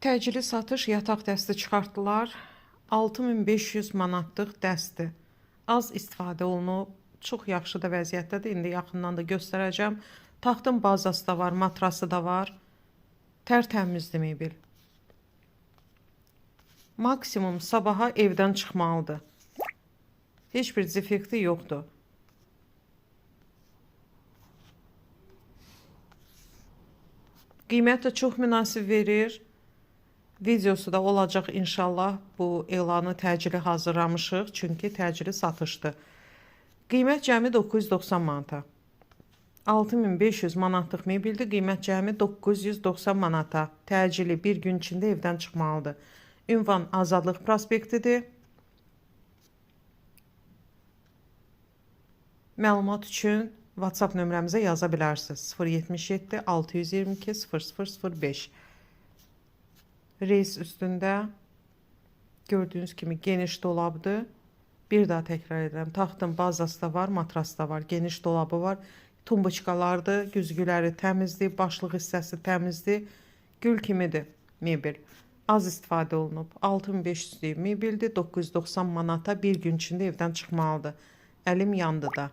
Təcili satış yataq dəsti çıxartdılar. 6500 manatlıq dəsti. Az istifadə olunub, çox yaxşı da vəziyyətdədir. İndi yaxından da göstərəcəm. Taxtın bazası da var, matrası da var. Tərtəmizdir mebel. Maksimum sabaha evdən çıxmalıdır. Heç bir defekti yoxdur. Qiymət də çox münasib verir. Videosu da olacaq inşallah. Bu elanı təcili hazırlamışıq, çünki təcili satışdır. Qiymət cəmi 990 manata. 6500 manatlıq mebeldir. Qiymət cəmi 990 manata. Təcili bir gün içində evdən çıxmalıdır. Ünvan Azadlıq prospektidir. Məlumat üçün WhatsApp nömrəmizə yaza bilərsiniz. 077 622 0005. Reis üstündə gördüyünüz kimi geniş dolabdır. Bir daha təkrar edirəm. Taxtın bazası da var, matrası da var. Geniş dolabı var. Tumbuçkalardır. Güzgüləri təmizdir. Başlıq hissəsi təmizdir. Gül kimidir mebel. Az istifadə olunub. 6500 mebeldir. 990 manata bir gün içində evdən çıxmalıdır. Əlim yandı da.